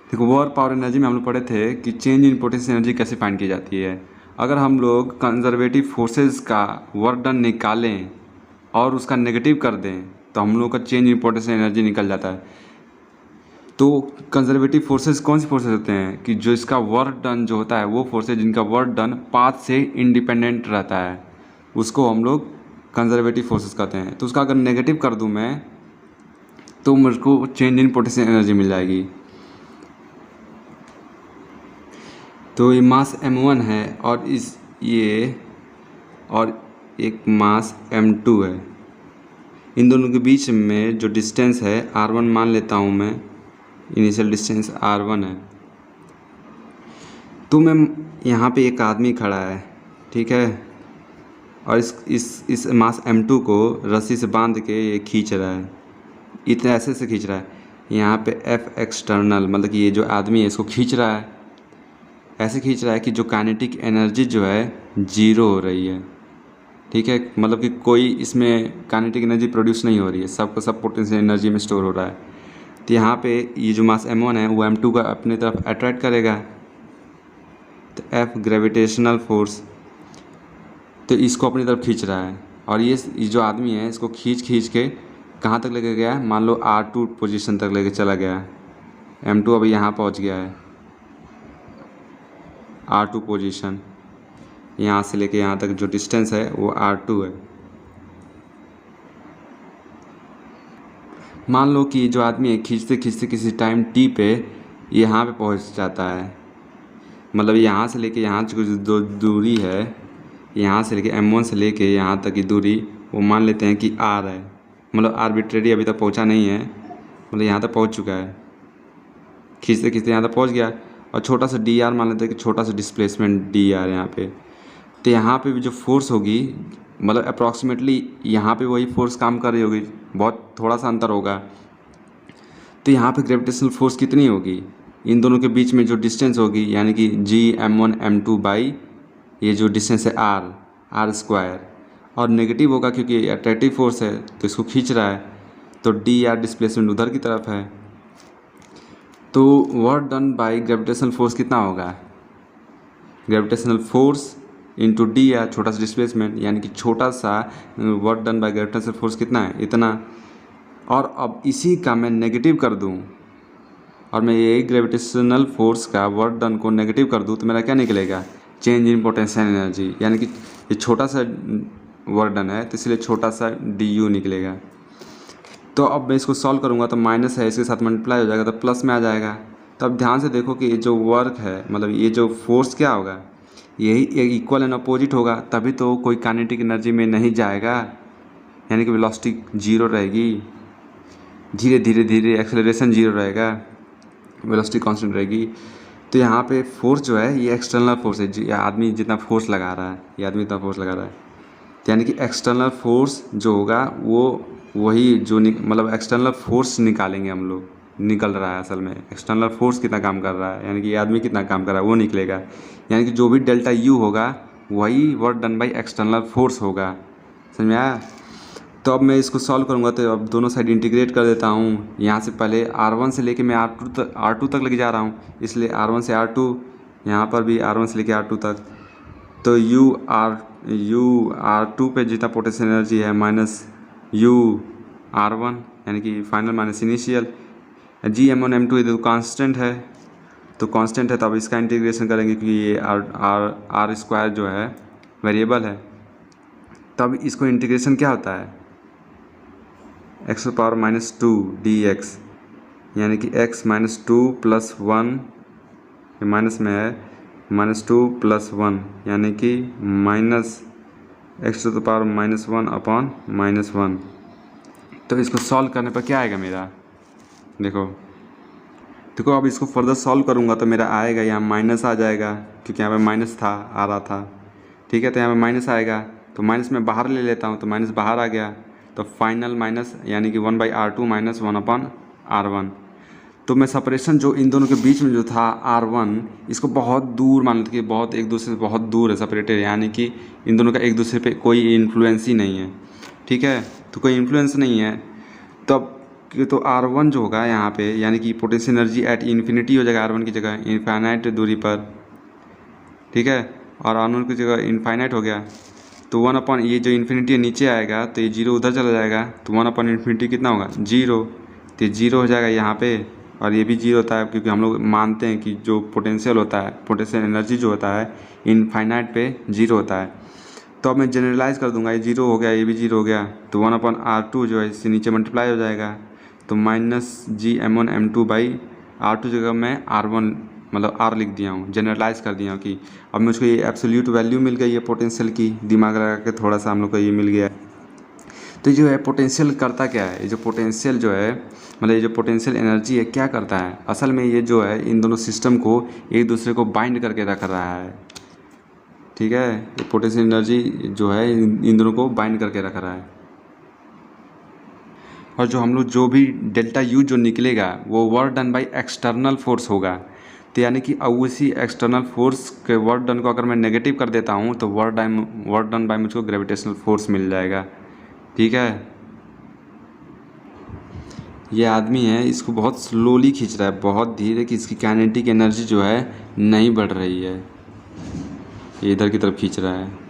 देखो work power energy में हम लोग पढ़े थे कि चेंज इन पोटेंशियल एनर्जी कैसे फाइंड की जाती है। अगर हम लोग कंजर्वेटिव फोर्सेस का वर्क डन निकालें और उसका नेगेटिव कर दें तो हम लोग का चेंज इन पोटेंशियल एनर्जी निकल जाता है। तो कंजर्वेटिव फोर्सेस कौन सी फोर्सेस होते हैं कि जो इसका वर्क डन जो होता है वो फोर्सेस जिनका वर्क डन पाथ से इंडिपेंडेंट रहता है, उसको हम लोग कंजर्वेटिव फोर्सेस कहते हैं। तो उसका अगर नेगेटिव कर दूं मैं तो मुझको चेंज इन पोटेंशियल एनर्जी मिल जाएगी। तो ये मास m1 है और और एक मास m2 है। इन दोनों के बीच में जो डिस्टेंस है r1 मान लेता हूँ मैं, इनिशियल डिस्टेंस r1 है। तो मैं यहाँ पे एक आदमी खड़ा है, ठीक है, और इस मास m2 को रस्सी से बांध के ये खींच रहा है, इतने ऐसे से खींच रहा है। यहाँ पे F एक्सटर्नल मतलब कि ये जो आदमी है इसको खींच रहा है, ऐसे खींच रहा है कि जो काइनेटिक एनर्जी जो है जीरो हो रही है, ठीक है, मतलब कि कोई इसमें काइनेटिक एनर्जी प्रोड्यूस नहीं हो रही है, सबका सब पोटेंशियल एनर्जी में स्टोर हो रहा है। तो यहाँ पे ये जो मास m1 है वो m2 का अपनी तरफ अट्रैक्ट करेगा, तो F ग्रेविटेशनल फोर्स तो इसको अपनी तरफ खींच रहा है, और ये जो आदमी है इसको खींच के कहाँ तक लेके गया है, मान लो R2 पोजीशन तक लेके चला गया है। m2 अभी यहाँ पहुँच गया है, R2 पोजीशन, यहाँ से लेके यहाँ तक जो डिस्टेंस है वो R2 है। मान लो कि जो आदमी है खींचते खींचते किसी टाइम t पे यहाँ पे पहुँच जाता है, मतलब यहाँ से लेके यहाँ जो दूरी है, यहाँ से लेके m1 से लेके यहाँ तक की दूरी वो मान लेते हैं कि r है, मतलब आर्बिट्रेरी अभी तक पहुँचा नहीं है, मतलब यहाँ तक पहुँच चुका है, खींचते खींचते यहाँ तक पहुँच गया। और छोटा सा डी आर मान लेते हैं कि छोटा सा डिस्प्लेसमेंट डी आर यहाँ पे। तो यहाँ पे भी जो फोर्स होगी मतलब अप्रॉक्सीमेटली यहाँ पे वही फोर्स काम कर रही होगी, बहुत थोड़ा सा अंतर होगा। तो यहाँ पे ग्रेविटेशनल फोर्स कितनी होगी, इन दोनों के बीच में जो डिस्टेंस होगी यानी कि G(m1 m2) बाई ये जो डिस्टेंस है r स्क्वायर, और नेगेटिव होगा क्योंकि अट्रैक्टिव फोर्स है तो इसको खींच रहा है, तो डी आर डिस्प्लेसमेंट उधर की तरफ है। तो work done by gravitational force कितना होगा, gravitational force into D R छोटा सा डिस्प्लेसमेंट, यानी कि छोटा सा work done by gravitational force कितना है, इतना। और अब इसी का मैं नेगेटिव कर दूं और मैं ये ग्रेविटेशनल फोर्स का वर्क डन को नेगेटिव कर दूं तो मेरा क्या निकलेगा, चेंज इन पोटेंशियल एनर्जी, यानी कि ये छोटा सा वर्क डन है तो इसलिए छोटा सा डी यू निकलेगा। तो अब मैं इसको सॉल्व करूँगा तो माइनस है इसके साथ मल्टीप्लाई हो जाएगा तो प्लस में आ जाएगा। तो अब ध्यान से देखो कि ये जो वर्क है मतलब ये जो फोर्स क्या होगा, यही एक इक्वल एंड अपोजिट होगा, तभी तो कोई काइनेटिक एनर्जी में नहीं जाएगा, यानी कि वेलोसिटी जीरो रहेगी, धीरे धीरे धीरे एक्सेलरेशन जीरो रहेगा, वेलोसिटी कांस्टेंट रहेगी। तो यहाँ पे फोर्स जो है ये एक्सटर्नल फोर्स है, ये आदमी जितना फोर्स लगा रहा है, ये आदमी इतना फोर्स लगा रहा है, तो यानी कि एक्सटर्नल फोर्स जो होगा वो वही जो मतलब एक्सटर्नल फोर्स निकालेंगे हम लोग, निकल रहा है असल में एक्सटर्नल फोर्स कितना काम कर रहा है, यानी कि ये आदमी कितना काम कर रहा है वो निकलेगा, यानी कि जो भी डेल्टा यू होगा वही work done by external force होगा। समझ में आया। तो अब मैं इसको सॉल्व करूँगा तो अब दोनों साइड इंटीग्रेट कर देता हूँ। यहाँ से पहले R1 से लेके मैं R2 तक लेके जा रहा हूँ, इसलिए R1 से R2, यहाँ पर भी R1 से लेके R2 तक। तो R2 पे जितना पोटेंशियल एनर्जी है माइनस R1 यानी कि final minus initial, G(m1 m2) ये तो कांस्टेंट है, तो कांस्टेंट है तो अब इसका इंटीग्रेशन करेंगे क्योंकि ये आर स्क्वायर जो है वेरिएबल है। तब इसको इंटीग्रेशन क्या होता है, x⁻⁻2 dx, यानी कि x -2 + 1, माइनस में है -2 + 1 यानी कि -x⁻⁻1/-1। तो इसको सॉल्व करने पर क्या आएगा मेरा, देखो अब इसको फर्दर सॉल्व करूँगा तो मेरा आएगा यहाँ माइनस आ जाएगा, क्योंकि यहाँ पे माइनस था आ रहा था, ठीक है, तो यहाँ पे माइनस आएगा, तो माइनस में बाहर ले लेता हूँ तो माइनस बाहर आ गया, तो फाइनल माइनस यानी कि 1/r2 - 1/r1। तो मैं सेपरेशन जो इन दोनों के बीच में जो था R1, इसको बहुत दूर मान लेते कि बहुत एक दूसरे से बहुत दूर है सेपरेटेड, यानी कि इन दोनों का एक दूसरे पे कोई इन्फ्लुएंस ही नहीं है, ठीक है, तो कोई इन्फ्लुएंस नहीं है। तो अब तो R1 जो होगा यहाँ पे, यानी कि पोटेंशियल एनर्जी एट इन्फिनिटी हो जाएगा R1 की जगह, इनफाइनाइट दूरी पर, ठीक है, और R1 की जगह इनफाइनाइट हो गया। तो 1 ये जो इन्फिनिटी नीचे आएगा तो ये 0 उधर चला जाएगा, तो 1/इन्फिनिटी कितना होगा 0, तो ये 0 हो जाएगा यहाँ पे, और ये भी 0 होता है क्योंकि हम लोग मानते हैं कि जो पोटेंशियल होता है, पोटेंशियल एनर्जी जो होता है इनफाइनाइट पे 0 होता है। तो अब मैं जनरलाइज़ कर दूंगा, ये 0 हो गया, ये भी 0 हो गया, तो 1/R2 जो है इससे नीचे मल्टीप्लाई हो जाएगा, तो -GM1M2/R2 जगह मैं R1 मतलब R लिख दिया हूँ, जनरलाइज़ कर दिया हूँ कि अब मुझको ये एब्सोल्यूट वैल्यू मिल गई है पोटेंशियल की, दिमाग लगा के थोड़ा सा हम लोग को ये मिल गया है। तो जो है पोटेंशियल करता क्या है, ये जो पोटेंशियल जो है मतलब ये जो पोटेंशियल एनर्जी है क्या करता है, असल में ये जो है इन दोनों सिस्टम को एक दूसरे को बाइंड करके रख रहा है, ठीक है, ये पोटेंशियल एनर्जी जो है इन दोनों को बाइंड करके रख रहा है। और जो हम लोग जो भी डेल्टा यू जो निकलेगा वो work done by external force होगा, तो यानी कि अब उसी एक्सटर्नल फोर्स के वर्क डन को अगर मैं नेगेटिव कर देता हूँ तो वर्क डन बाई मुझको ग्रेविटेशनल फोर्स मिल जाएगा, ठीक है। ये आदमी है, इसको बहुत स्लोली खींच रहा है, बहुत धीरे, कि इसकी काइनेटिक एनर्जी जो है नहीं बढ़ रही है, ये इधर की तरफ खींच रहा है।